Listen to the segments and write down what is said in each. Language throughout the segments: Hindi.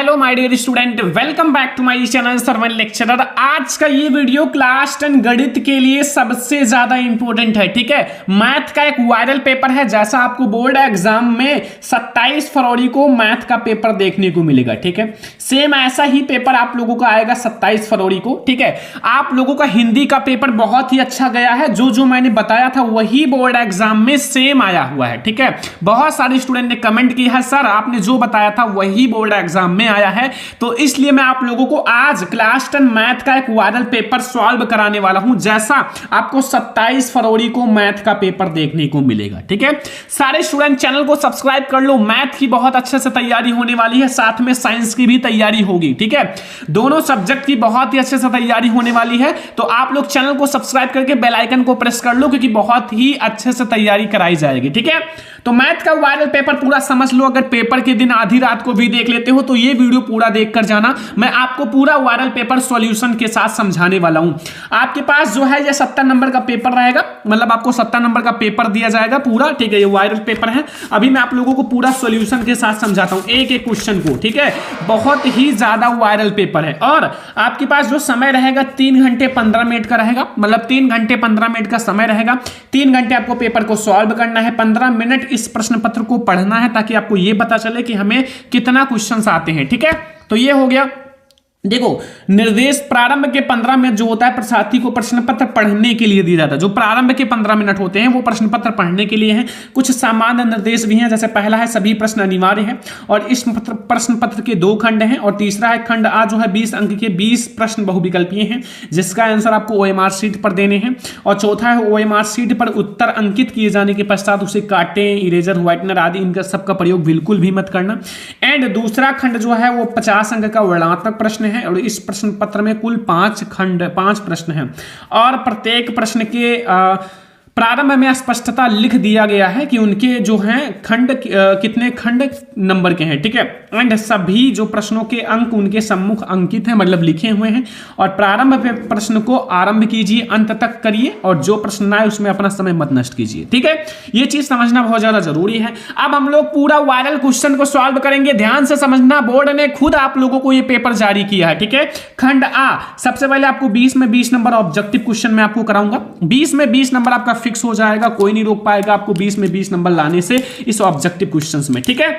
Hello my dear student, welcome back to my channel Sarvan lecturer. आज का ये वीडियो क्लास 10 गणित के लिए सबसे ज्यादा इंपॉर्टेंट है। ठीक है, मैथ का एक वायरल पेपर है। जैसा आपको बोर्ड एग्जाम में 27 फरवरी को मैथ का पेपर देखने को मिलेगा। ठीक है, सेम ऐसा ही पेपर आप लोगों का आएगा 27 फरवरी को। ठीक है, आप लोगों का हिंदी का पेपर बहुत ही अच्छा गया है। जो मैंने बताया था वही बोर्ड एग्जाम में सेम आया हुआ है। ठीक है, बहुत सारे स्टूडेंट ने कमेंट किया है सर आपने जो बताया था वही बोर्ड एग्जाम में आया है, तो इसलिए मैं आप लोगों को आज क्लास 10 मैथ का एक वायरल पेपर सॉल्व कराने वाला हूं। जैसा आपको 27 फरवरी को मैथ का पेपर देखने को मिलेगा। ठीक है, सारे स्टूडेंट चैनल को सब्सक्राइब कर लो। मैथ की बहुत अच्छे से तैयारी होने वाली है, साथ में साइंस की भी तैयारी होगी। ठीक है, दोनों सब्जेक्ट की बहुत ही अच्छे से तैयारी होने वाली है, तो आप लोग चैनल को सब्सक्राइब करके बेल आइकन को प्रेस कर लो, क्योंकि बहुत ही अच्छे से तैयारी कराई जाएगी। ठीक है, तो मैथ का वायरल पेपर पूरा समझ लो। अगर पेपर के दिन आधी रात को भी देख लेते हो तो ये वीडियो पूरा देखकर जाना। मैं आपको पूरा वायरल पेपर सॉल्यूशन के साथ समझाने वाला हूं। आपके पास जो है ये 70 नंबर का पेपर रहेगा, मतलब आपको 70 नंबर का पेपर दिया जाएगा पूरा। ठीक है, ये वायरल पेपर है। अभी मैं आप लोगों को पूरा सॉल्यूशन के साथ समझाता हूं, एक एक क्वेश्चन को। ठीक है, बहुत ही ज्यादा वायरल पेपर है। और आपके पास जो समय रहेगा 3 घंटे 15 मिनट का रहेगा, मतलब 3 घंटे 15 मिनट का समय रहेगा। 3 घंटे आपको पेपर को सॉल्व करना है, 15 मिनट इस प्रश्न पत्र को पढ़ना है, ताकि आपको यह पता चले कि हमें कितना क्वेश्चंस आते हैं। ठीक है, तो ये हो गया। देखो, निर्देश प्रारंभ के 15 मिनट जो होता है साथी को प्रश्न पत्र पढ़ने के लिए दिया जाता है। जो प्रारंभ के 15 मिनट होते हैं वो प्रश्न पत्र पढ़ने के लिए हैं। कुछ सामान्य निर्देश भी हैं, जैसे पहला है सभी प्रश्न अनिवार्य हैं, और इस प्रश्न पत्र के 2 खंड हैं। और तीसरा है खंड आ जो है 20 अंक के 20 प्रश्न बहुविकल्पीय हैं, जिसका आंसर आपको OMR शीट पर देने हैं। और चौथा है OMR शीट पर उत्तर अंकित किए जाने के पश्चात उसे काटें, इरेजर, व्हाइटनर आदि इनका सबका प्रयोग बिल्कुल भी मत करना। एंड दूसरा खंड जो है वो 50 अंक का वर्णनात्मक प्रश्न है, और इस प्रश्न पत्र में कुल 5 प्रश्न हैं, और प्रत्येक प्रश्न के प्रारंभ में स्पष्टता लिख दिया गया है कि उनके जो हैं खंड कितने खंड नंबर के हैं। ठीक है, एंड सभी जो प्रश्नों के अंक उनके सम्मुख अंकित हैं, मतलब लिखे हुए हैं। और प्रारंभ में प्रश्न को आरंभ कीजिए, अंत तक करिए, और जो प्रश्न ना है उसमें अपना समय मत नष्ट कीजिए। ठीक है, ये चीज समझना बहुत ज्यादा जरूरी है। अब हम लोग पूरा वायरल क्वेश्चन को सॉल्व करेंगे। ध्यान से समझना, बोर्ड ने खुद आप लोगों को ये पेपर जारी किया है। ठीक है, खंड आ, सबसे पहले आपको 20 में 20 नंबर ऑब्जेक्टिव क्वेश्चन में आपको कराऊंगा। 20 में 20 नंबर आपका फिक्स हो जाएगा, कोई नहीं रोक पाएगा आपको 20 में 20 नंबर लाने से इस ऑब्जेक्टिव क्वेश्चंस में। ठीक है,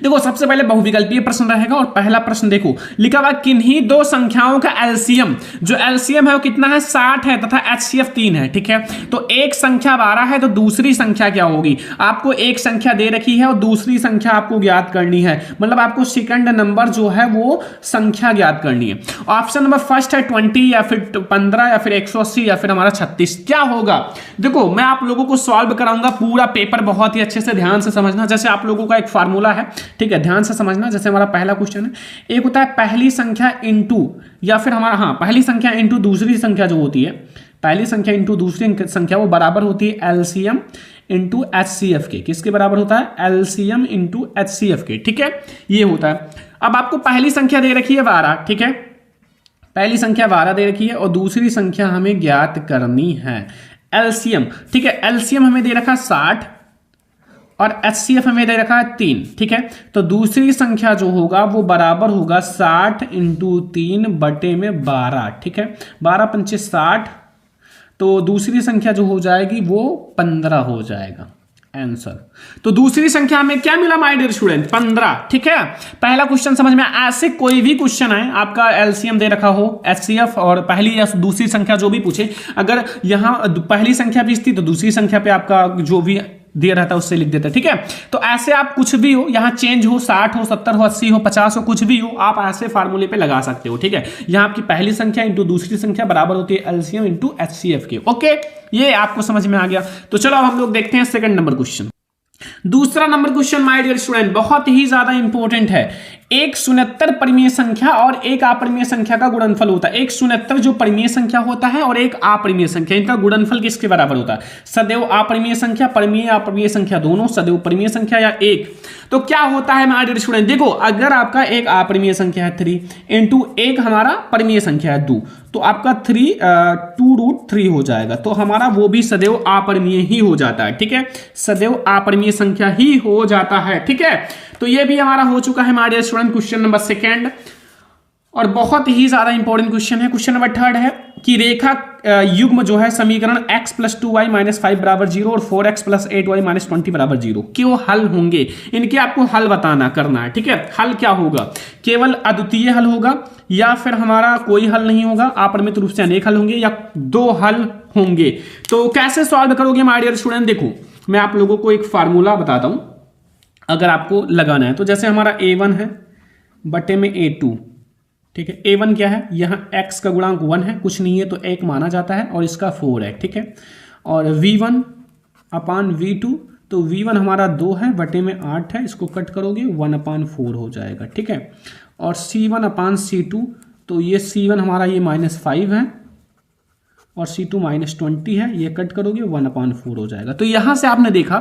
देखो सबसे पहले बहुविकल्पीय प्रश्न रहेगा, और पहला प्रश्न देखो लिखा हुआ किन्हीं दो संख्याओं का एलसीएम, जो एलसीएम है वो कितना है 60 है तथा एचसीएफ 3 है। ठीक है, तो एक संख्या 12 है, तो दूसरी संख्या क्या होगी? आपको एक संख्या दे रखी है और दूसरी संख्या आपको ज्ञात करनी है, मतलब आपको सेकंड नंबर जो है वो संख्या ज्ञात करनी है। ऑप्शन नंबर फर्स्ट है 20 या फिर 15 या फिर 180 या फिर हमारा 36। क्या होगा? देखो मैं आप लोगों को सॉल्व कराऊंगा पूरा पेपर, बहुत ही अच्छे से ध्यान से समझना। जैसे आप लोगों का एक फार्मूला है, ठीक है, ध्यान से समझना। जैसे हमारा पहला क्वेश्चन है, एक होता है पहली संख्या इंटू, या फिर हमारा पहली संख्या इंटू दूसरी संख्या जो होती है, पहली संख्या इंटू दूसरी संख्या वो बराबर होती है एलसीएम इंटू एचसीएफ के। किसके बराबर होता है? एलसीएम इंटू एचसीएफ के। ठीक है, ये होता है। अब आपको पहली संख्या दे रखी है 12। ठीक है, पहली संख्या 12 दे रखी है और दूसरी संख्या हमें ज्ञात करनी है एलसीएम। ठीक है, एलसीएम हमें दे रखा 60 और एचसीएफ हमें दे रखा है 3। ठीक है, तो दूसरी संख्या जो होगा वो बराबर होगा 60 इंटू 3 बटे में 12। ठीक है, 12 पंचे 60, तो दूसरी संख्या जो हो जाएगी वो 15 हो जाएगा आंसर। तो दूसरी संख्या में क्या मिला माय डियर स्टूडेंट? 15। ठीक है, पहला क्वेश्चन समझ में। ऐसे कोई भी क्वेश्चन है आपका एलसीएम दे रखा हो, एचसीएफ और पहली या दूसरी संख्या जो भी पूछे, अगर यहां पहली संख्या भी थी तो दूसरी संख्या पे आपका जो भी दिया रहता है उससे लिख देता है। ठीक है, तो ऐसे आप कुछ भी हो, यहाँ चेंज हो, 60 हो, 70 हो, 80 हो, 50 हो, कुछ भी हो, आप ऐसे फार्मूले पे लगा सकते हो। ठीक है, यहाँ आपकी पहली संख्या इंटू दूसरी संख्या बराबर होती है एलसीएम इंटू एचसीएफ के। ओके, ये आपको समझ में आ गया। तो चलो अब हम लोग देखते हैं सेकंड नंबर क्वेश्चन। दूसरा नंबर क्वेश्चन माय डियर स्टूडेंट बहुत ही ज्यादा इंपॉर्टेंट है। एक शून्यतर परिमेय संख्या और एक अपरिमेय संख्या का गुणनफल होता है। एक शून्यतर जो परिमेय संख्या होता है और एक अपरिमेय संख्या, इनका गुणनफल किसके बराबर होता है? सदैव अपरिमेय संख्या, परिमेय अपरिमेय संख्या दोनों, सदैव परिमेय संख्या या एक। तो क्या होता है माय डियर स्टूडेंट? देखो अगर आपका एक अपरिमेय संख्या है 3 इंटू एक हमारा परिमेय संख्या है 2, तो आपका 2√3 हो जाएगा, तो हमारा वो भी सदैव अपरिमेय ही हो जाता है। ठीक है, सदैव अपरिमेय संख्या ही हो जाता है। ठीक है, तो ये भी हमारा हो चुका है my dear student question number second. और बहुत ही ज्यादा इंपॉर्टेंट क्वेश्चन है, क्वेश्चन नंबर थर्ड है कि रेखा युग्म जो है समीकरण x + 2y - 5 = 0 और 4x + 8y - 20 = 0 क्यों हल होंगे, इनके आपको हल बताना करना है। ठीक है, हल क्या होगा, केवल अद्वितीय हल होगा या फिर हमारा कोई हल नहीं होगा, अपरिमित रूप से अनेक हल होंगे या दो हल होंगे। तो कैसे सॉल्व करोगे माय डियर स्टूडेंट, देखो मैं आप लोगों को एक फार्मूला बताता हूं अगर आपको लगाना है। तो जैसे हमारा a1 है बटे में a2, ठीक है, a1 क्या है, यहाँ x का गुणांक 1 है, कुछ नहीं है तो 1 माना जाता है और इसका 4 है। ठीक है, और v1 अपान v2, तो v1 हमारा 2 है बटे में 8 है, इसको कट करोगे 1/4 हो जाएगा। ठीक है, और c1 अपान c2, तो ये c1 हमारा ये -5 है और c2 -20 है, ये कट करोगे 1/4 हो जाएगा। तो यहां से आपने देखा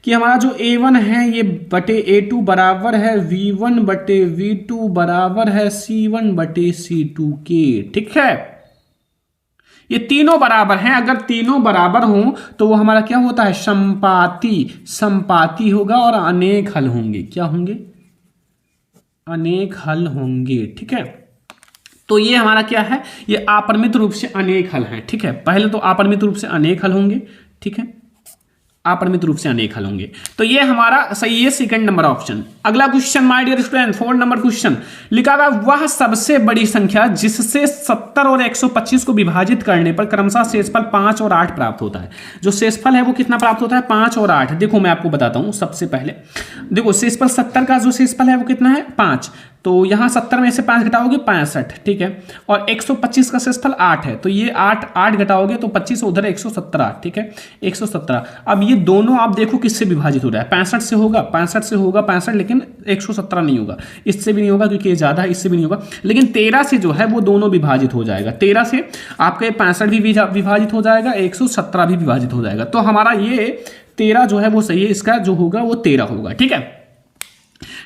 कि हमारा जो a1 है ये बटे a2 बराबर है v1 बटे v2 बराबर है c1 बटे c2 के। ठीक है, ये तीनों बराबर हैं, अगर तीनों बराबर हों तो वो हमारा क्या होता है, संपाती होगा और अनेक हल होंगे। क्या होंगे, अनेक हल होंगे। ठीक है, तो ये हमारा क्या है, ये अपरिमित रूप से अनेक हल हैं। ठीक है, पहले तो अपरिमित रूप से अनेक हल होंगे। ठीक है, अपरिमित रूप से अनेक हल होंगे, तो ये हमारा सही है सेकंड नंबर ऑप्शन। अगला question my dear student, 4 number question लिखा हुआ वह सबसे बड़ी संख्या जिससे 70 और 125 को विभाजित करने पर क्रमशः शेषफल 5 और 8 प्राप्त होता है। जो शेषफल है वो कितना प्राप्त होता है, 5 और 8। देखो मैं आपको बताता हूं, सबसे पहले देखो शेषफल 70 का जो शेषफल है वो कितना है, 5, तो यहां 70 में से 5 घटाओगे 65। ठीक है, और 125 का शेषफल 8 है, तो ये 8 घटाओगे तो 25, उधर 117। ठीक है, 117। अब ये दोनों आप देखो किससे विभाजित हो रहा है, 65 से होगा, 65 से होगा 65, लेकिन 117 नहीं होगा, इससे भी नहीं होगा क्योंकि ये ज्यादा है, इससे भी नहीं होगा, लेकिन 13 से जो है वो दोनों विभाजित हो जाएगा। 13 से आपका 65 भी विभाजित हो जाएगा, 117 भी विभाजित हो जाएगा। तो हमारा ये 13 जो है वो सही है, इसका जो होगा वो 13 होगा। ठीक है,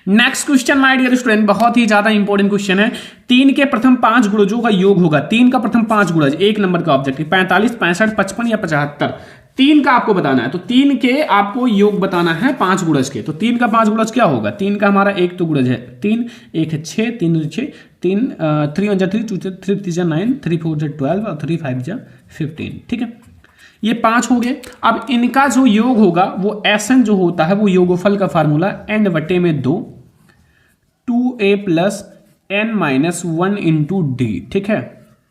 next question my dear student, बहुत ही ज्यादा इंपॉर्टेंट क्वेश्चन है। 3 के प्रथम 5 गुणजों का योग होगा। 3 का प्रथम 5 गुणज, 1 नंबर का ऑब्जेक्टिव, 45, 65, 55 या 75। 3 का आपको बताना है, तो 3 के आपको योग बताना है 5 गुणज के। तो 3 का 5 गुणज क्या होगा, 3 का हमारा एक तो गुणज है 3, 1 है 6, 3 6, 3 3 1 3, 2 3 3 9, 3 4 12 और 3 5 15। ठीक है, ये 5 हो गए। अब इनका जो योग होगा वो Sn जो होता है वो योगफल का फार्मूला n बटे में 2 2a + n - 1 × d। ठीक है,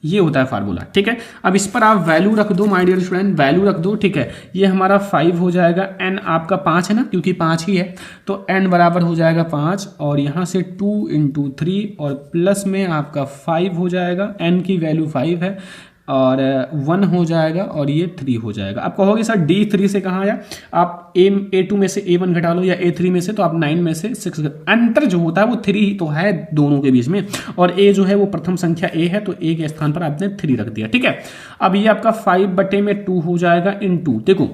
ये होता है फार्मूला। ठीक है, अब इस पर आप वैल्यू रख दो माय डियर स्टूडेंट, वैल्यू रख दो। ठीक है, ये हमारा 5 हो जाएगा, n आपका 5 है ना, क्योंकि 5 ही है, तो n बराबर हो जाएगा 5, और यहाँ से 2 × 3 और प्लस में आपका 5 हो जाएगा, n की वैल्यू 5 है, और 1 हो जाएगा और ये 3 हो जाएगा। आप कहोगे सर D3 से कहाँ आया, आप A2 में से A1 घटा लो या A3 में से, तो आप 9 में से 6, अंतर जो होता है वो 3 तो है दोनों के बीच में, और A जो है वो प्रथम संख्या A है, तो A के स्थान पर आपने 3 रख दिया। ठीक है, अब ये आपका 5 बटे में 2 हो जाएगा × देखो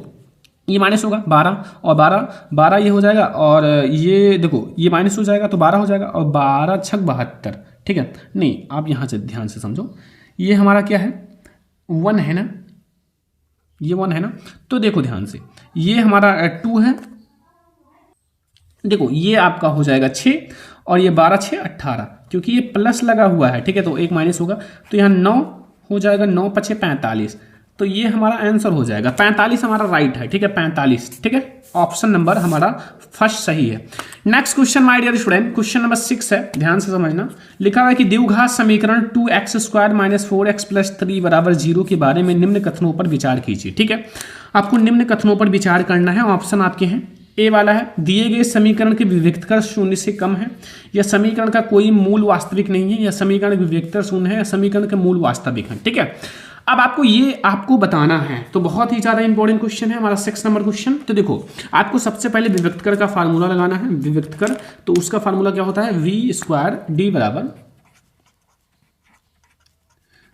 ये माइनस होगा 12 और 12 ये हो जाएगा, और ये देखो ये माइनस हो जाएगा तो 12 हो जाएगा, और 12 × 6 72। ठीक है, नहीं आप यहाँ से ध्यान से समझो, ये हमारा क्या है, 1 है ना, ये 1 है ना, तो देखो ध्यान से, ये हमारा 2 है, देखो ये आपका हो जाएगा 6, और ये 12 6 18, क्योंकि ये प्लस लगा हुआ है। ठीक है, तो एक माइनस होगा, तो यहाँ 9 हो जाएगा, 9 × 5 45, तो ये हमारा आंसर हो जाएगा 45, हमारा राइट है। ठीक है, 45। ठीक है, ऑप्शन नंबर हमारा फर्स्ट सही है। Next question my dear student, question number 6 है, ध्यान से समझना। लिखा हुआ है कि द्विघात समीकरण 2x² - 4x + 3 = 0 के बारे में निम्न कथनों पर विचार कीजिए। ठीक है, आपको निम्न कथनों पर विचार करना है। ऑप्शन आपके हैं, ए वाला है, दिए गए समीकरण के विविक्तकर 0 से कम है, या समीकरण का कोई मूल वास्तविक नहीं है, या समीकरण विविक्तर 0 है, या समीकरण के मूल वास्तविक है। ठीक है, अब आपको बताना है, तो बहुत ही ज्यादा इंपॉर्टेंट क्वेश्चन है हमारा 6 नंबर क्वेश्चन। तो देखो आपको सबसे पहले विविक्तकर का फार्मूला लगाना है। विविक्तकर, तो उसका फार्मूला क्या होता है, v² d बराबर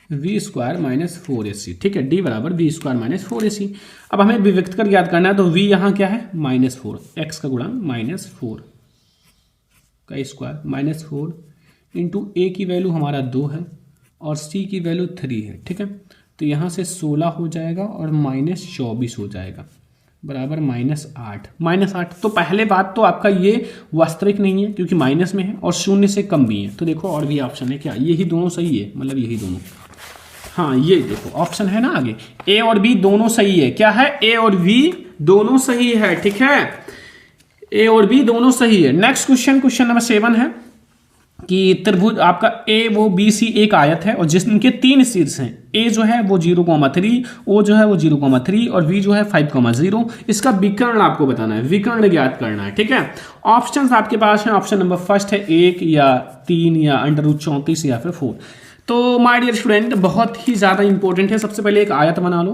v² - 4ac। ठीक है, d बराबर v² - 4ac। अब हमें विविक्तकर ज्ञात करना है, तो v यहाँ क्या है, -4, x का गुणांक -4 का स्क्वायर -4 इंटू a की वैल्यू हमारा 2 है और c की वैल्यू 3 है। ठीक है, तो यहाँ से 16 हो जाएगा और -24 हो जाएगा। बराबर -8। -8 तो पहले बात तो आपका ये वास्तविक नहीं है क्योंकि माइनस में है और शून्य से कम भी है। तो देखो और भी ऑप्शन है क्या, यही दोनों सही है, मतलब यही दोनों, हाँ ये देखो ऑप्शन है ना आगे, ए और बी दोनों सही है। क्या है, ए और बी दोनों सही है, ठीक है, ए और बी दोनों सही है। नेक्स्ट क्वेश्चन, क्वेश्चन नंबर 7 है कि त्रिभुज आपका ए वो बी सी एक आयत है और जिसके 3 शीर्ष हैं, ए जो है वो 0,3, ओ जो है वो 0,3 और बी जो है 5,0। इसका विकर्ण आपको बताना है, विकर्ण ज्ञात करना है, ठीक है। ऑप्शंस आपके पास हैं, ऑप्शन नंबर फर्स्ट है 1 या 3 या √34 या फिर 4। तो माय डियर स्टूडेंट बहुत ही ज्यादा इंपॉर्टेंट है। सबसे पहले एक आयत बना लो,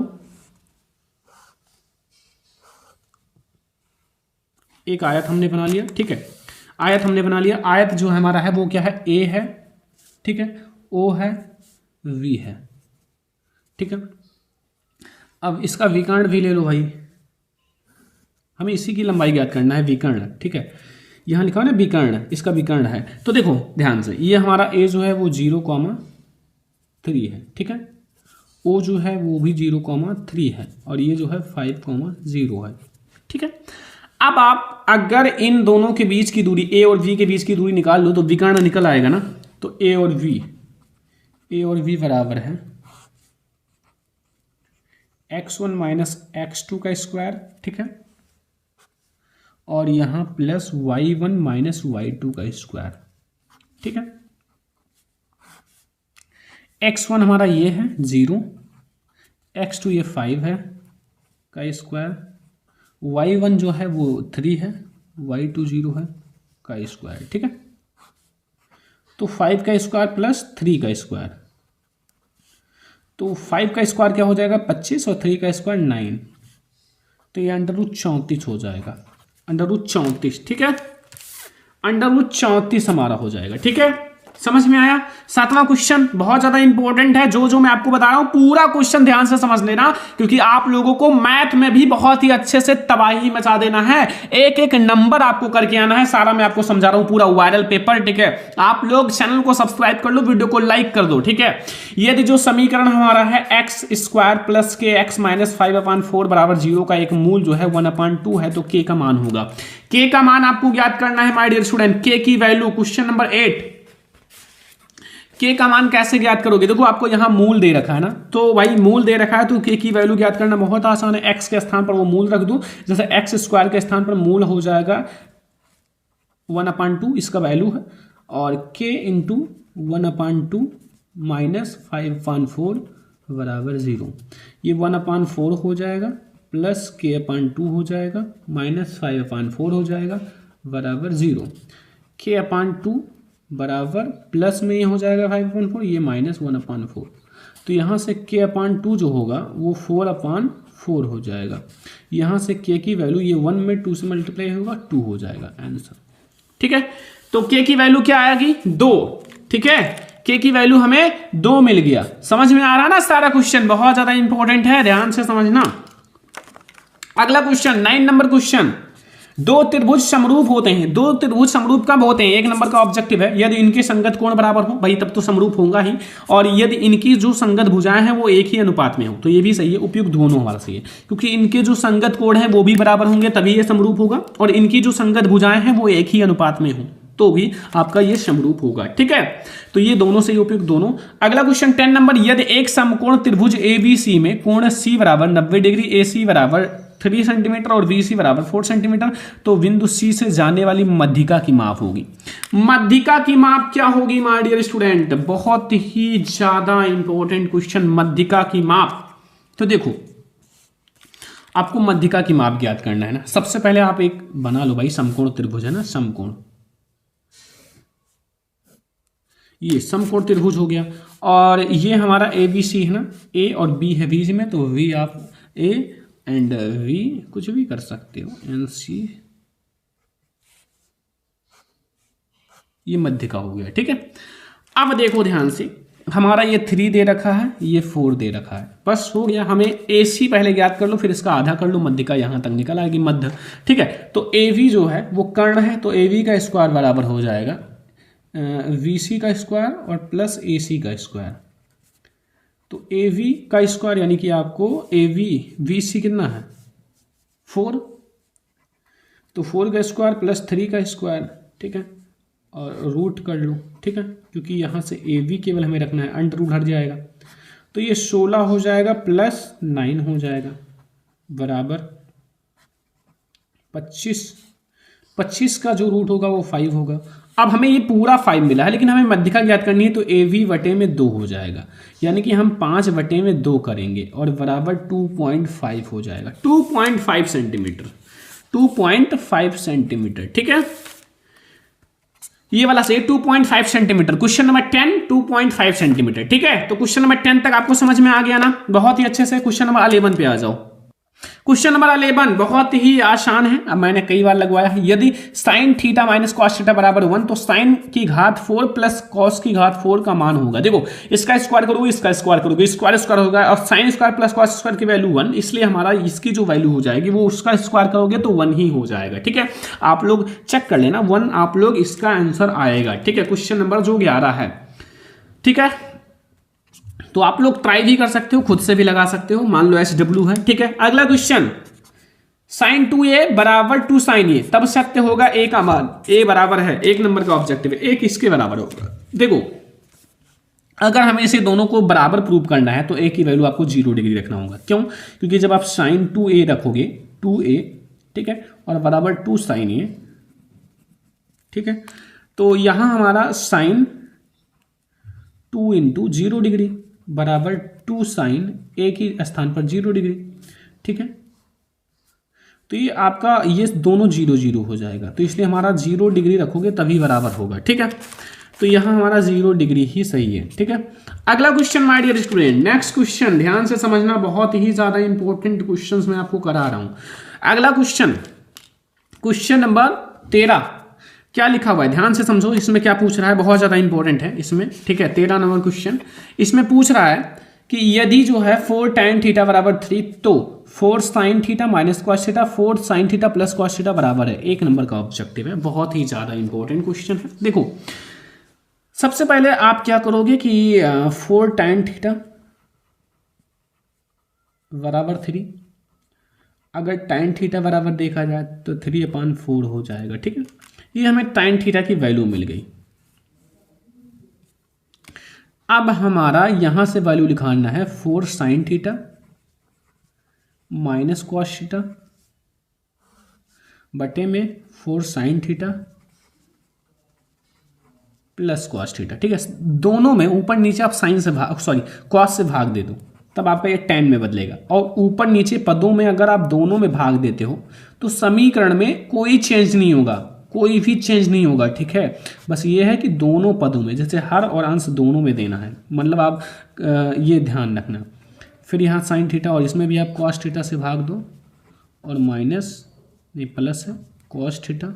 एक आयत हमने बना लिया, ठीक है, आयत हमने बना लिया। आयत जो है हमारा है वो क्या है, ए है, ठीक है, ओ है, वी है, ठीक है। अब इसका विकर्ण भी ले लो भाई, हमें इसी की लंबाई ज्ञात करना है, विकर्ण, ठीक है। यहां लिखा है ना विकर्ण, इसका विकर्ण है। तो देखो ध्यान से, ये हमारा ए जो है वो 0,3 है, ठीक है, ओ जो है वो भी 0,3 है और ये जो है 5,0 है, ठीक है। अब आप अगर इन दोनों के बीच की दूरी, ए और वी के बीच की दूरी निकाल लो तो विकर्ण निकल आएगा ना। तो ए और वी बराबर है x1 - x2 का स्क्वायर, ठीक है, और यहां प्लस y1 - y2 का स्क्वायर, ठीक है। x1 हमारा ये है 0, x2 ये 5 है का स्क्वायर, y1 जो है वो 3 है, y2 0 है का स्क्वायर, ठीक है। तो 5 का स्क्वायर प्लस 3 का स्क्वायर, तो 5 का स्क्वायर क्या हो जाएगा 25 और 3 का स्क्वायर 9, तो ये √34 हो जाएगा, √34, ठीक है, √34 हमारा हो जाएगा, ठीक है। समझ में आया। 7वां क्वेश्चन बहुत ज्यादा इंपॉर्टेंट है, जो मैं आपको बता रहा हूं पूरा क्वेश्चन ध्यान से समझ लेना क्योंकि आप लोगों को मैथ में भी बहुत ही अच्छे से तबाही मचा देना है, एक एक नंबर आपको करके आना है, सारा मैं आपको समझा रहा हूं, पूरा वायरल पेपर, ठीक है। आप लोग चैनल को सब्सक्राइब कर लो, वीडियो को लाइक कर दो, ठीक है। यदि जो समीकरण हमारा है x² प्लस के x - 5/4 बराबर 0 का एक मूल जो है 1/2 है, तो k का मान होगा। k का मान आपको ज्ञात करना है माय डियर स्टूडेंट, k की वैल्यू, क्वेश्चन नंबर 8, के का मान कैसे ज्ञात करोगे। देखो आपको यहां मूल दे रखा है ना, तो भाई मूल दे रखा है तो के की वैल्यू ज्ञात करना बहुत आसान है। एक्स के स्थान पर वो मूल रख दो, जैसे x² के स्थान पर मूल हो जाएगा 1/2, इसका वैल्यू है, और k × 1/2 - 5/4 बराबर 0, ये 1/4 हो जाएगा प्लस k/2 हो जाएगा माइनस 5/4 हो जाएगा बराबर 0, k/2 बराबर प्लस में ये हो जाएगा 5/4, ये -1/4, तो यहाँ से k/2 जो होगा वो 4/4 हो जाएगा। यहाँ से k की वैल्यू, ये 1 में 2 से मल्टीप्लाई होगा 2 हो जाएगा आंसर, ठीक है। तो k की वैल्यू क्या आएगी 2, ठीक है, k की वैल्यू हमें 2 मिल गया। समझ में आ रहा ना, सारा क्वेश्चन बहुत ज्यादा इंपॉर्टेंट है, ध्यान से समझना। अगला क्वेश्चन 9 नंबर क्वेश्चन, दो त्रिभुज समरूप होते हैं, दो त्रिभुज समरूप कब होते हैं, 1 नंबर का ऑब्जेक्टिव है, यदि इनके संगत कोण बराबर हो, भाई तब तो समरूप होगा ही, और यदि इनकी जो संगत भुजाएं हैं वो एक ही अनुपात में हो, तो ये भी सही है, उपयुक्त दोनों हमारा सही है, क्योंकि इनके जो संगत कोण हैं वो भी बराबर होंगे तभी ये समरूप होगा, और इनकी जो संगत भुजाएं हैं वो एक ही अनुपात में हो तो भी आपका ये समरूप होगा, ठीक है। तो ये दोनों से उपयुक्त दोनों। अगला क्वेश्चन 10 नंबर, यदि एक समकोण त्रिभुज ABC में कोण C बराबर 90 डिग्री, AC बराबर 3 सेंटीमीटर और BC बराबर 4 सेंटीमीटर, तो बिंदु C से जाने वाली मध्यिका की माप होगी। मध्यिका की माप क्या होगी माय डियर स्टूडेंट, बहुत ही ज्यादा इंपॉर्टेंट क्वेश्चन, मध्यिका की माप। तो देखो आपको मध्यिका की माप ज्ञात करना है ना, सबसे पहले आप एक बना लो भाई, समकोण त्रिभुज है ना, समकोण, ये समकोण त्रिभुज हो गया, और ये हमारा ABC है ना, A और B है बीच में, तो V आप A एंड V कुछ भी कर सकते हो, NC, ये मध्यिका हो गया, ठीक है। अब देखो ध्यान से, हमारा ये 3 दे रखा है, ये 4 दे रखा है, बस हो गया। हमें AC पहले ज्ञात कर लो, फिर इसका आधा कर लो, मध्यिका यहां तक निकल आएगी, मध्य, ठीक है। तो AV जो है वो कर्ण है, तो AV का स्क्वायर बराबर हो जाएगा VC का स्क्वायर और प्लस AC का स्क्वायर, तो AV का स्क्वायर यानी कि आपको AV VC कितना है 4, तो 4 का स्क्वायर प्लस 3 का स्क्वायर, ठीक है, और रूट कर लो, ठीक है, क्योंकि यहाँ से ए बी केवल हमें रखना है, अंडर रूट हट जाएगा, तो ये 16 हो जाएगा प्लस 9 हो जाएगा बराबर 25। 25 का जो रूट होगा वो 5 होगा। अब हमें ये पूरा 5 मिला है, लेकिन हमें मध्यिका ज्ञात करनी है, तो ए वी बटे में 2 हो जाएगा, यानी कि हम 5 बटे में 2 करेंगे और बराबर 2.5 हो जाएगा, 2.5 सेंटीमीटर, 2.5 सेंटीमीटर, ठीक है, ये वाला सही, 2.5 सेंटीमीटर। क्वेश्चन नंबर 10 2.5 सेंटीमीटर, ठीक है। तो क्वेश्चन नंबर 10 तक आपको समझ में आ गया ना, बहुत ही अच्छे से। क्वेश्चन नंबर 11 पे आ जाओ। क्वेश्चन नंबर 11 बहुत ही आसान है, अब मैंने कई बार लगवाया है। यदि sine theta minus cos theta बराबर 1, तो साइन की घात 4 प्लस कॉस की घात 4 का मान होगा। देखो इसका स्क्वायर करोगे, इसका स्क्वायर करोगे, स्क्वायर स्क्वायर होगा, और sine square plus cos square की वैल्यू 1, इसलिए हमारा इसकी जो वैल्यू हो जाएगी वो उसका स्क्वायर करोगे तो 1 ही हो जाएगा, ठीक है। आप लोग चेक कर लेना, 1 आप लोग इसका आंसर आएगा, ठीक है। क्वेश्चन नंबर जो 11 है, ठीक है, तो आप लोग ट्राई भी कर सकते हो, खुद से भी लगा सकते हो, मान लो SW है, ठीक है। अगला क्वेश्चन, साइन 2a बराबर 2 साइन ए, तब सत्य होगा a का मान, a बराबर है, 1 नंबर का ऑब्जेक्टिव है, 1 किसके बराबर होगा। देखो अगर हमें इसे दोनों को बराबर प्रूव करना है तो a की वैल्यू आपको 0 डिग्री रखना होगा। क्यों? क्योंकि जब आप साइन 2a रखोगे, 2a, ठीक है, और बराबर 2 साइन ए, ठीक है, तो यहां हमारा साइन 2 इंटू 0 डिग्री बराबर 2 साइन ए की स्थान पर 0 डिग्री, ठीक है। तो ये आपका ये दोनों 0 0 हो जाएगा, तो इसलिए हमारा 0 डिग्री रखोगे तभी बराबर होगा, ठीक है। तो यहाँ हमारा 0 डिग्री ही सही है, ठीक है। अगला question my dear student, next question ध्यान से समझना, बहुत ही ज्यादा इंपॉर्टेंट क्वेश्चंस मैं आपको करा रहा हूं। अगला क्वेश्चन, क्वेश्चन नंबर 13, क्या लिखा हुआ है ध्यान से समझो, इसमें क्या पूछ रहा है, बहुत ज्यादा इंपॉर्टेंट है इसमें, ठीक है। 13 नंबर क्वेश्चन, इसमें पूछ रहा है कि यदि जो है 4 tan थीटा बराबर 3, तो 4 sin theta minus cos theta 4 sin theta plus cos theta बराबर है, 1 नंबर का ऑब्जेक्टिव है, बहुत ही ज्यादा इंपॉर्टेंट क्वेश्चन है। देखो सबसे पहले आप क्या करोगे कि 4 tan थीटा बराबर 3, अगर tan थीटा बराबर देखा जाए तो 3/4 हो जाएगा, ठीक है। ये हमें tan थीटा की वैल्यू मिल गई। अब हमारा यहां से वैल्यू लिखाना है 4 sin theta minus cos theta बटे में 4 sin theta plus cos theta, ठीक है। दोनों में ऊपर नीचे आप साइन से भाग, सॉरी कॉस से भाग दे दो, तब आपका ये tan में बदलेगा। और ऊपर नीचे पदों में अगर आप दोनों में भाग देते हो तो समीकरण में कोई चेंज नहीं होगा, कोई भी चेंज नहीं होगा, ठीक है। बस ये है कि दोनों पदों में, जैसे हर और अंश दोनों में देना है, मतलब आप ये ध्यान रखना। फिर यहाँ साइन थीटा और इसमें भी आप कॉस थीटा से भाग दो, और माइनस नहीं प्लस है कॉस थीटा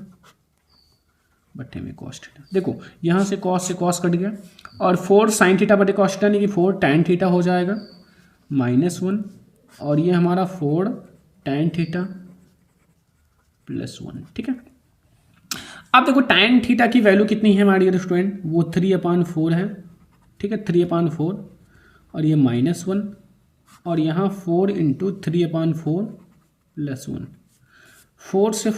बटे में कॉस थीटा। देखो यहाँ से कॉस कट गया, और 4 sin थीटा बटे कॉस थीटा, यानी कि 4 tan थीटा हो जाएगा -1, और ये हमारा 4 tan थीटा प्लस 1, ठीक है। अब देखो tan थीटा की वैल्यू कितनी है हमारी स्टूडेंट, वो 3/4 है, ठीक है, 3/4, और ये -1, और यहाँ 4 इंटू 3/4 प्लस 1, 4 से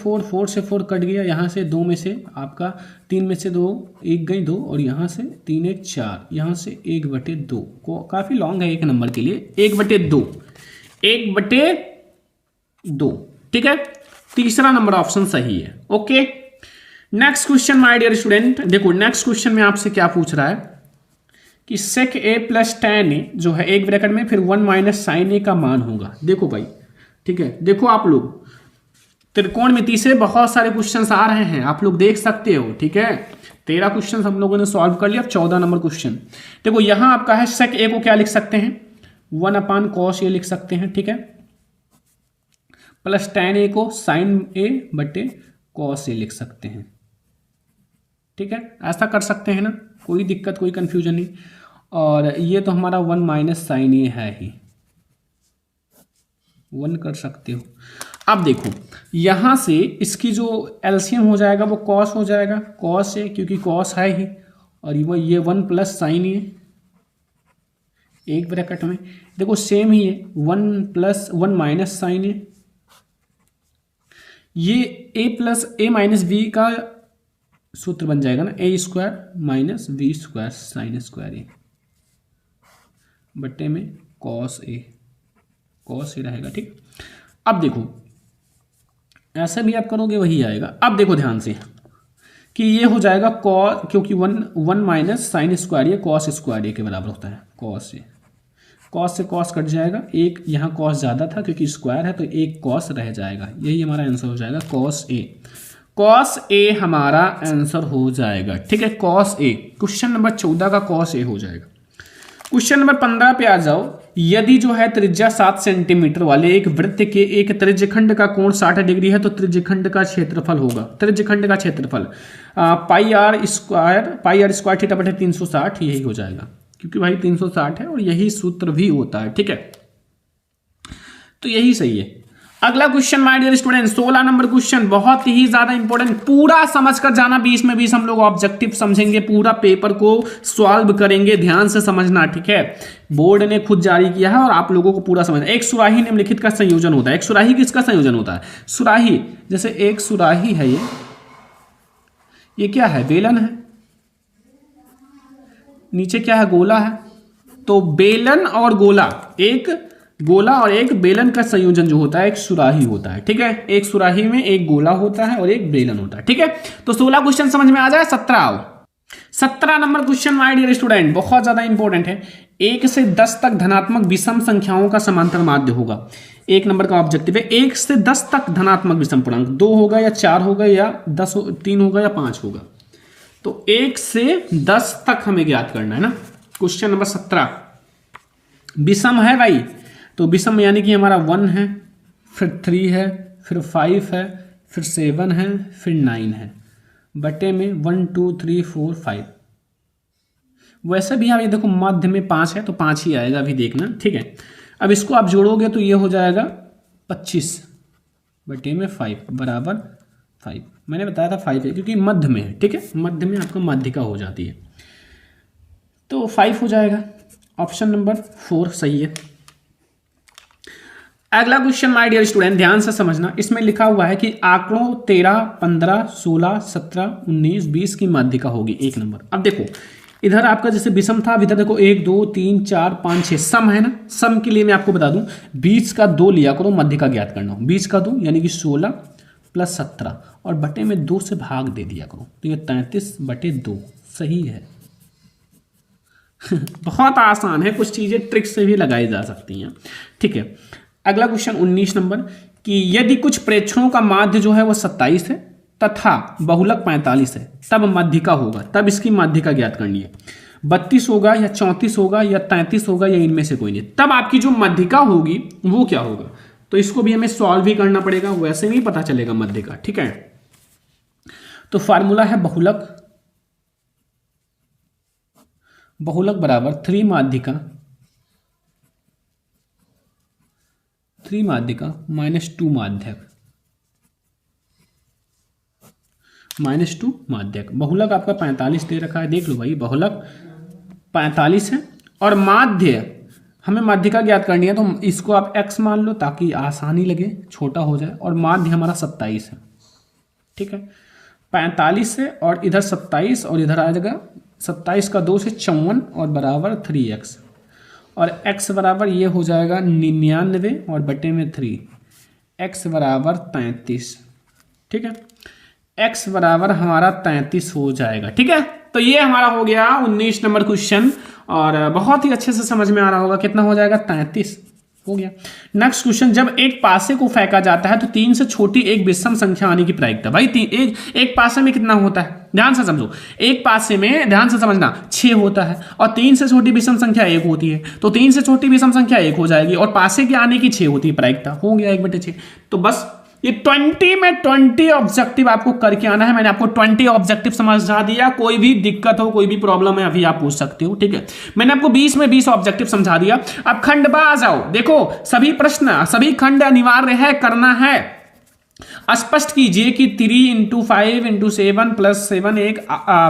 4 कट गया, यहाँ से 2 में से आपका 3 में से 2 1 गई 2, और यहाँ से 3 1 4, यहाँ से 1/2 को, काफ़ी लॉन्ग है 1 नंबर के लिए, 1/2, 1/2, ठीक है। तीसरा नंबर ऑप्शन सही है, okay. Next question my dear student, देखो नेक्स्ट क्वेश्चन में आपसे क्या पूछ रहा है कि sec a plus tan a जो है एक ब्रैकेट में, फिर 1 माइनस साइन ए का मान होगा। देखो भाई, ठीक है, देखो आप लोग त्रिकोणमिति से बहुत सारे क्वेश्चंस आ रहे हैं, आप लोग देख सकते हो, ठीक है। 13 क्वेश्चन हम लोगों ने सॉल्व कर लिया, अब 14 नंबर क्वेश्चन। देखो यहां आपका है sec a को क्या लिख सकते हैं, 1/cos a लिख सकते हैं, ठीक है, प्लस tan a को sin a बटे cos a लिख सकते हैं, ठीक है। ऐसा कर सकते हैं ना, कोई दिक्कत कोई कंफ्यूजन नहीं। और ये तो हमारा 1 माइनस साइन ए है ही, 1 कर सकते हो। अब देखो यहाँ से इसकी जो एलसीएम हो जाएगा वो कॉस हो जाएगा, कॉस है क्योंकि कॉस है ही, और ये 1 प्लस साइन ए एक ब्रैकेट में, देखो सेम ही है, 1 माइनस साइन ए ये a plus a minus b का सूत्र बन जाएगा ना, a square minus b square sine square a बट्टे में कॉस ए रहेगा। ठीक, अब देखो ऐसा भी आप करोगे वही आएगा। अब देखो ध्यान से कि ये हो जाएगा कॉस, क्योंकि वन माइनस साइन स्क्वायर ए कॉस स्क्वायर ए के बराबर होता है। कॉस से कॉस कट जाएगा, एक यहाँ कॉस ज़्यादा था क्योंकि स्क्वायर है तो एक कॉस रह जाएगा, यही हमारा आंसर हो जाएगा कॉस ए हमारा आंसर हो जाएगा। ठीक है, कॉस ए। क्वेश्चन नंबर 14 का कॉस ए हो जाएगा। क्वेश्चन नंबर 15 पे आ जाओ। यदि जो है त्रिज्या 7 सेंटीमीटर वाले एक वृत्त के एक त्रिज्यखंड का कोण 60 डिग्री है तो त्रिज्यखंड का क्षेत्रफल होगा। त्रिज्यखंड का क्षेत्रफल पाई आर स्क्वायर थीटा बटे 360 यही हो जाएगा, क्योंकि भाई 360 है और यही सूत्र भी होता है। ठीक है, तो यही सही है। अगला question my dear student, 16 number question, बहुत ही ज्यादा इंपॉर्टेंट, पूरा समझ कर जाना। 20 में 20 हम लोग ऑब्जेक्टिव समझेंगे, पूरा पेपर को सॉल्व करेंगे, ध्यान से समझना। ठीक है, बोर्ड ने खुद जारी किया है और आप लोगों को पूरा समझना। एक सुराही निम्नलिखित का संयोजन होता है। एक सुराही किसका संयोजन होता है? सुराही, जैसे एक सुराही है, ये क्या है? बेलन है, नीचे क्या है? गोला है। तो बेलन और गोला, एक गोला और एक बेलन का संयोजन जो होता है एक सुराही होता है। ठीक है, एक सुराही में एक गोला होता है और एक बेलन होता है। ठीक है, तो 16 क्वेश्चन समझ में आ जाए। 17 number question my dear student, बहुत ज्यादा इंपॉर्टेंट है। 1 से 10 तक धनात्मक विषम संख्याओं का समांतर माध्य होगा। 1 नंबर का ऑब्जेक्टिव है 1 से 10 तक धनात्मक विषम पूर्णांक, 2 होगा या 4 होगा या 3 होगा या 5 होगा। तो 1 से 10 तक हमें ज्ञात करना है ना। क्वेश्चन नंबर 17 विषम है भाई, तो विषम यानी कि हमारा 1 है, फिर 3 है, फिर 5 है, फिर 7 है, फिर 9 है, बटे में 1 2 3 4 5। वैसे भी ये देखो मध्य में 5 है तो 5 ही आएगा, अभी देखना। ठीक है, अब इसको आप जोड़ोगे तो ये हो जाएगा 25 बटे में 5 बराबर 5। मैंने बताया था 5 है क्योंकि मध्य में है। ठीक है, मध्य में आपको माध्यिका हो जाती है, तो 5 हो जाएगा। ऑप्शन नंबर 4 सही है। अगला क्वेश्चन माय डियर स्टूडेंट, ध्यान से समझना। इसमें लिखा हुआ है कि आंकड़ों 13, 15, 16, 17, 19, 20 की माध्यिका होगी 1 नंबर। अब देखो इधर आपका जैसे विषम था, इधर देखो 1 2 3 4 5 6 सम है ना। सम के लिए मैं आपको बता दूं 20 का 2 लिया करो, माध्यिका ज्ञात करना हो। 20 का 2 यानी कि 16 प्लस 17 और बटे में 2 से भाग दे दिया करो, तो ये 33 बटे 2 सही है। बहुत आसान है, कुछ चीजें ट्रिक से भी लगाई जा सकती हैं। ठीक है, अगला क्वेश्चन 19 नंबर कि यदि कुछ प्रेक्षणों का माध्य जो है वो 27 है तथा बहुलक 45 है तब माध्यिका होगा। तब इसकी माध्यिका ज्ञात करनी है। 32 होगा या 34 होगा या 33 होगा या इनमें से कोई नहीं। तब आपकी जो माध्यिका होगी वो क्या होगा, तो इसको भी हमें सॉल्व भी करना पड़ेगा, वैसे नहीं पता चलेगा माध्यिका। ठीक है, तो फार्मूला है बहुलक बराबर 3 माध्यिका माइनस 2 माध्यक बहुलक आपका 45 दे रखा है, देख लो भाई, बहुलक 45 है और माध्य हमें माध्यिका ज्ञात करनी है, तो इसको आप x मान लो ताकि आसानी लगे, छोटा हो जाए। और माध्य हमारा 27 है। ठीक है, 45 है और इधर 27 और इधर आ जाएगा 27 का 2 से 54 और बराबर 3x और x बराबर ये हो जाएगा 99 और बटे में 3, x बराबर 33। ठीक है, x बराबर हमारा 33 हो जाएगा। ठीक है, तो ये हमारा हो गया 19 नंबर क्वेश्चन और बहुत ही अच्छे से समझ में आ रहा होगा। कितना हो जाएगा? 33 हो गया। नेक्स्ट क्वेश्चन, जब एक पासे को फेंका जाता है तो 3 से छोटी एक विषम संख्या आने की प्रायिकता। भाई एक पासे में कितना होता है, ध्यान से समझो। एक पासे में ध्यान से समझना 6 होता है और 3 से छोटी विषम संख्या 1 होती है, तो 3 से छोटी विषम संख्या 1 हो जाएगी और पासे के आने की 6 होती है प्रायिकता। हो गया 1/6। तो बस ये 20 में 20 ऑब्जेक्टिव आपको करके आना है। मैंने आपको 20 ऑब्जेक्टिव समझा दिया। कोई भी दिक्कत हो, कोई भी प्रॉब्लम है, अभी आप पूछ सकते हो। ठीक है, मैंने आपको 20 में 20 ऑब्जेक्टिव समझा दिया। अब खंड बा आ जाओ। देखो सभी प्रश्न, सभी खंड अनिवार्य है, करना है। स्पष्ट कीजिए कि 3 इंटू 5 इंटू 7 प्लस 7 एक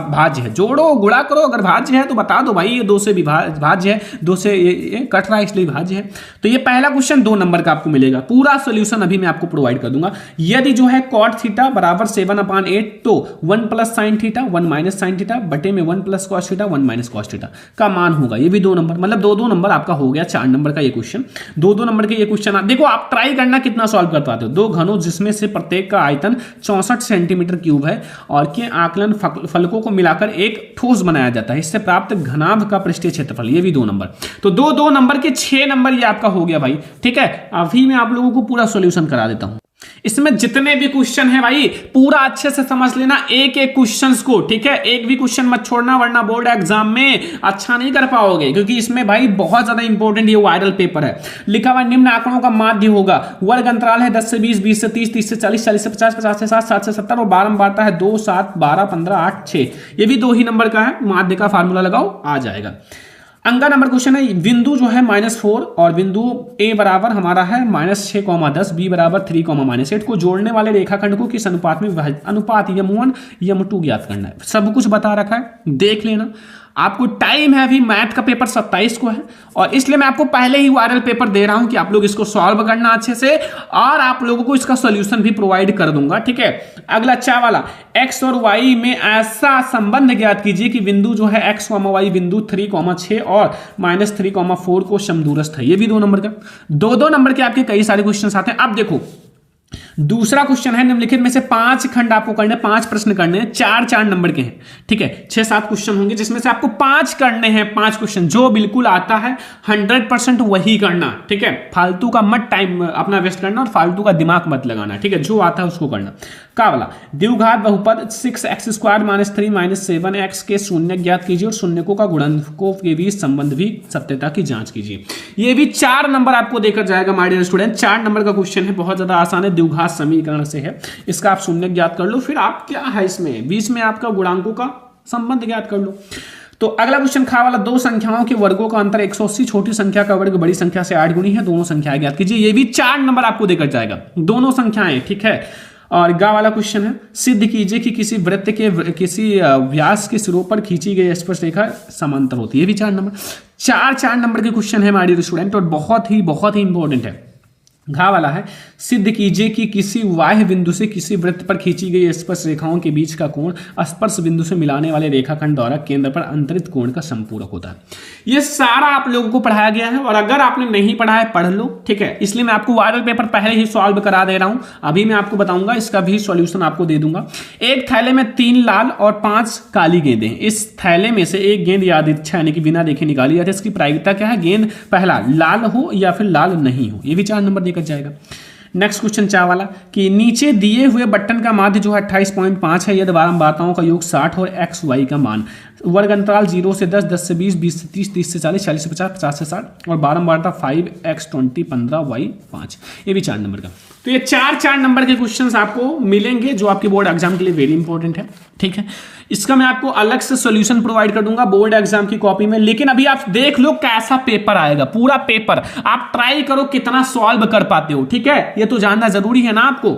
भाज्य है। जोड़ो गुणा करो, अगर भाज्य है तो बता दो भाई ये 2 से भाज्य है, 2 से ये कट रहा है इसलिए भाज्य है। तो ये पहला क्वेश्चन 2 नंबर का आपको मिलेगा। पूरा सोल्यूशन अभी मैं आपको प्रोवाइड कर दूंगा। यदि जो है कॉट थीटा बराबर 7/8 तो 1 plus sine theta 1 minus sine theta बटे में 1 plus cos theta 1 minus cos theta का मान होगा। ये भी 2 नंबर, मतलब 2 नंबर आपका हो गया। 4 नंबर का ये क्वेश्चन, 2 नंबर के ये क्वेश्चन। देखो आप ट्राई करना कितना सॉल्व कर पाते हो। 2 घनों जिसमें से प्रत्येक का आयतन 64 सेंटीमीटर क्यूब है और के आकलन फलकों को मिलाकर एक ठोस बनाया जाता है, इससे प्राप्त घनाभ का पृष्ठीय क्षेत्रफल। ये भी 2 नंबर। तो 2 नंबर के 6 नंबर ये आपका हो गया भाई। ठीक है, अभी मैं आप लोगों को पूरा सॉल्यूशन करा देता हूं। इसमें जितने भी क्वेश्चन है भाई पूरा अच्छे से समझ लेना, एक एक क्वेश्चंस को। ठीक है, एक भी क्वेश्चन मत छोड़ना वरना बोर्ड एग्जाम में अच्छा नहीं कर पाओगे, क्योंकि इसमें भाई बहुत ज्यादा इंपॉर्टेंट ये वायरल पेपर है। लिखा हुआ निम्न आंकड़ों का माध्य होगा, वर्ग अंतराल है 10 से 20, 20 से 30, 30 से 40, 40 से 50, 50 से 60, 60 से 70 और बारंबारता है 2, 7, 12, 15, 8, 6। ये भी 2 ही नंबर का है। माध्य का फार्मूला लगाओ, आ जाएगा। अंगा नंबर क्वेश्चन है, बिंदु जो है -4 और बिंदु ए बराबर हमारा है -6,10, बी बराबर 3,-8 को जोड़ने वाले रेखाखंड को किस अनुपात में विभाजित, अनुपात M1 M2 ज्ञात करना है। सब कुछ बता रखा है, देख लेना। आपको टाइम है, अभी मैथ का पेपर 27 को है और इसलिए मैं आपको पहले ही वायरल पेपर दे रहा हूं कि आप लोग इसको सॉल्व करना अच्छे से और आप लोगों को इसका सॉल्यूशन भी प्रोवाइड कर दूंगा। ठीक है, अगला चा वाला, x और y में ऐसा संबंध ज्ञात कीजिए कि बिंदु जो है x, y बिंदु 3,6 और -3,4 को समदूरस्थ है। ये भी 2 नंबर का। 2 नंबर के आपके कई सारे क्वेश्चन आते हैं। अब देखो दूसरा क्वेश्चन है, निम्नलिखित में से 5 खंड आपको करने, 5 प्रश्न करने हैं, 4 नंबर के हैं। ठीक है, 6-7 क्वेश्चन होंगे जिसमें से आपको 5 करने हैं। 5 क्वेश्चन जो बिल्कुल आता है 100% वही करना। ठीक है, फालतू का मत टाइम अपना वेस्ट करना और फालतू का दिमाग मत लगाना। ठीक है, जो आता है उसको करना। का वाला, द्विघात बहुपद 6x² - 3 - 7x के शून्य ज्ञात कीजिए और शून्यकों का गुणनकों के बीच संबंध भी सत्यता की जांच कीजिए। ये भी 4 नंबर आपको देकर जाएगा माय डियर स्टूडेंट। 4 नंबर का क्वेश्चन है, बहुत ज्यादा आसान है, द्विघात समीकरण से है। इसका आप शून्य ज्ञात कर लो, फिर आप क्या है इसमें बीच में आपका गुणांकों का संबंध ज्ञात कर लो। तो अगला क्वेश्चन खा वाला, 2 संख्याओं के वर्गों का अंतर 180, छोटी संख्या का वर्ग बड़ी संख्या से 8 गुनी है, दोनों संख्याएं ज्ञात कीजिए। ये भी 4 नंबर आपको देकर जाएगा, दोनों संख्याएं। ठीक है, और गा वाला क्वेश्चन है, सिद्ध कीजिए कि किसी वृत्त के किसी व्यास के सिरों पर खींची गई स्पर्श रेखा समांतर होती है। ये भी 4 नंबर। 4 नंबर के क्वेश्चन है माय डियर स्टूडेंट और बहुत ही इंपॉर्टेंट है। घा वाला है, सिद्ध कीजिए कि किसी बाह्य बिंदु से किसी वृत्त पर खींची गई स्पर्श रेखाओं के बीच का कोण स्पर्श बिंदु से मिलाने वाले रेखाखंड द्वारा केंद्र पर अंतरित कोण का संपूरक होता है। ये सारा आप लोगों को पढ़ाया गया है और अगर आपने नहीं पढ़ा है पढ़ लो। ठीक है, इसलिए मैं आपको वायरल पेपर पहले ही सॉल्व करा दे रहा हूं। अभी मैं आपको बताऊंगा, इसका भी सॉल्यूशन आपको दे दूंगा। एक थैले में 3 लाल और 5 काली गेंदें। इस थैले में से एक गेंद यादृच्छा यानी कि बिना देखे निकाली जाती है। इसकी प्रायिकता क्या है? गेंद पहला लाल हो या फिर लाल नहीं हो। ये भी 4 नंबर देकर जाएगा। नेक्स्ट क्वेश्चन चा वाला कि नीचे दिए हुए बटन का माध्य जो है 28.5 है, यदि बारंबारताओं का योग 60 और एक्स वाई का मान वर्ग अंतराल 0 से 10, 10 से 20, 20 से 30, 30 से 40, 40 से 50, 50 से 60 और बारंबारता 5x 20, 15y 5। ये भी 4 नंबर का। तो ये 4 नंबर के क्वेश्चंस आपको मिलेंगे जो आपके बोर्ड एग्जाम के लिए वेरी इंपॉर्टेंट है। ठीक है, इसका मैं आपको अलग से सॉल्यूशन प्रोवाइड कर दूंगा बोर्ड एग्जाम की कॉपी में। लेकिन अभी आप देख लो कैसा पेपर आएगा, पूरा पेपर आप ट्राई करो कितना सॉल्व कर पाते हो। ठीक है, ये तो जानना जरूरी है ना आपको।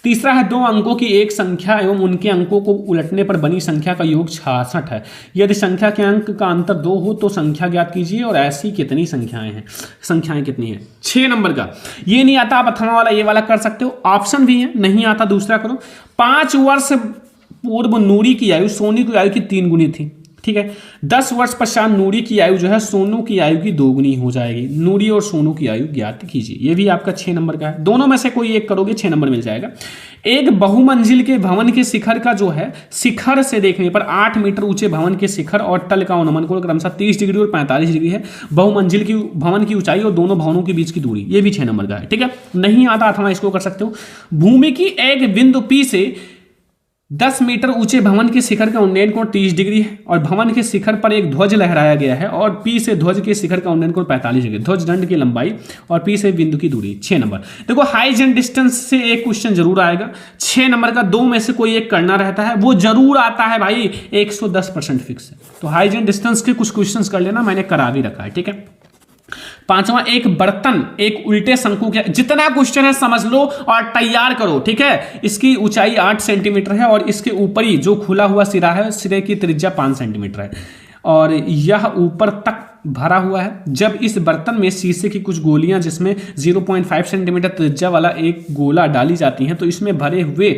तीसरा है, 2 अंकों की एक संख्या एवं उनके अंकों को उलटने पर बनी संख्या का योग 66 है। यदि संख्या के अंक का अंतर 2 हो तो संख्या ज्ञात कीजिए और ऐसी कितनी संख्याएं कितनी है। 6 नंबर का ये नहीं आता, आप अथवा वाला ये वाला कर सकते हो, ऑप्शन भी है, नहीं आता दूसरा करो। 5 वर्ष पूर्व नूरी की आयु सोनी की आयु की 3 गुनी थी। ठीक है, 10 वर्ष पश्चात नूरी की आयु जो है सोनू की आयु की 2 गुनी हो जाएगी। नूरी और सोनू की आयु ज्ञात कीजिए। ये भी आपका 6 नंबर का है। दोनों में से कोई एक करोगे 6 नंबर मिल जाएगा। एक बहुमंजिल के भवन के शिखर का जो है, शिखर से देखने पर 8 मीटर ऊंचे भवन के शिखर और तल का अनुमान कोण क्रमशः 30 डिग्री और 45 डिग्री है। बहुमंजिल की भवन की ऊंचाई और दोनों भवनों के बीच की दूरी। ये भी 6 नंबर का है। ठीक है, नहीं आता अथवा इसको कर सकते हो। भूमि की एक बिंदु P से 10 मीटर ऊंचे भवन के शिखर का उन्नयन कोण 30 डिग्री है और भवन के शिखर पर एक ध्वज लहराया गया है और P से ध्वज के शिखर का उन्नयन कोण 45 डिग्री। ध्वज दंड की लंबाई और P से बिंदु की दूरी। 6 नंबर। देखो हाइट एंड डिस्टेंस से एक क्वेश्चन जरूर आएगा। 6 नंबर का 2 में से कोई एक करना रहता है, वो जरूर आता है भाई, 110% फिक्स है। तो हाइट एंड डिस्टेंस के कुछ क्वेश्चन कर लेना, मैंने करा भी रखा है। ठीक है, पांचवा, एक बर्तन एक उल्टे शंकु के, जितना क्वेश्चन है समझ लो और तैयार करो, ठीक है। इसकी ऊंचाई 8 सेंटीमीटर है और इसके ऊपरी जो खुला हुआ सिरा है, सिरे की त्रिज्या 5 सेंटीमीटर है और यह ऊपर तक भरा हुआ है। जब इस बर्तन में शीशे की कुछ गोलियां जिसमें 0.5 सेंटीमीटर त्रिज्या वाला एक गोला डाली जाती हैं तो इसमें भरे हुए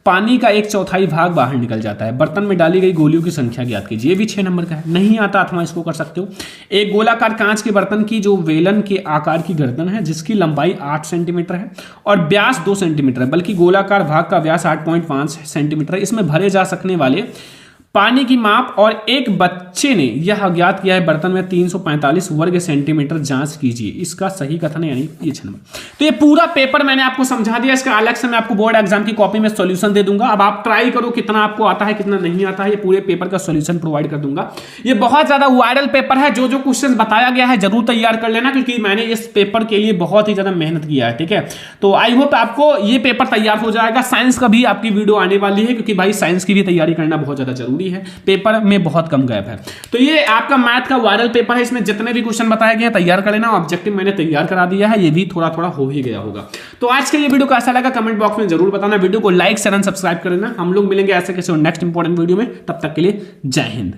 पानी का 1/4 भाग बाहर निकल जाता है। बर्तन में डाली गई गोलियों की संख्या ज्ञात कीजिए। ये भी 6 नंबर का है, नहीं आता अथवा इसको कर सकते हो। एक गोलाकार कांच के बर्तन की जो वेलन के आकार की गर्दन है जिसकी लंबाई 8 सेंटीमीटर है और व्यास 2 सेंटीमीटर है, बल्कि गोलाकार भाग का व्यास 8.5 सेंटीमीटर है। इसमें भरे जा सकने वाले पानी की माप और एक बच्चे ने यह ज्ञात किया है बर्तन में 345 वर्ग सेंटीमीटर, जांच कीजिए। इसका सही कथन है, यानी ये 6 नंबर। तो ये पूरा पेपर मैंने आपको समझा दिया। इसका अलग से मैं आपको बोर्ड एग्जाम की कॉपी में सॉल्यूशन दे दूंगा। अब आप ट्राई करो कितना आपको आता है कितना नहीं आता है, ये पूरे पेपर का सॉल्यूशन प्रोवाइड कर दूंगा। ये बहुत ज्यादा वायरल पेपर है, जो क्वेश्चन बताया गया है जरूर तैयार कर लेना, क्योंकि मैंने इस पेपर के लिए बहुत ही ज्यादा मेहनत किया है, ठीक है। तो आई होप आपको ये पेपर तैयार हो जाएगा। साइंस का भी आपकी वीडियो आने वाली है, क्योंकि भाई साइंस की भी तैयारी करना बहुत ज्यादा जरूरी है, पेपर में बहुत कम गैप है। तो ये आपका मैथ का वायरल पेपर है, इसमें जितने भी क्वेश्चन बताए गए हैं तैयार कर लेना। ऑब्जेक्टिव मैंने तैयार करा दिया है, ये भी थोड़ा थोड़ा हो ही गया होगा। तो आज के ये वीडियो कैसा लगा कमेंट बॉक्स में जरूर बताना। वीडियो को लाइक शेयर एंड सब्सक्राइब कर लेना। हम लोग मिलेंगे ऐसे किसी नेक्स्ट इंपॉर्टेंट वीडियो में, तब तक के लिए जय हिंद।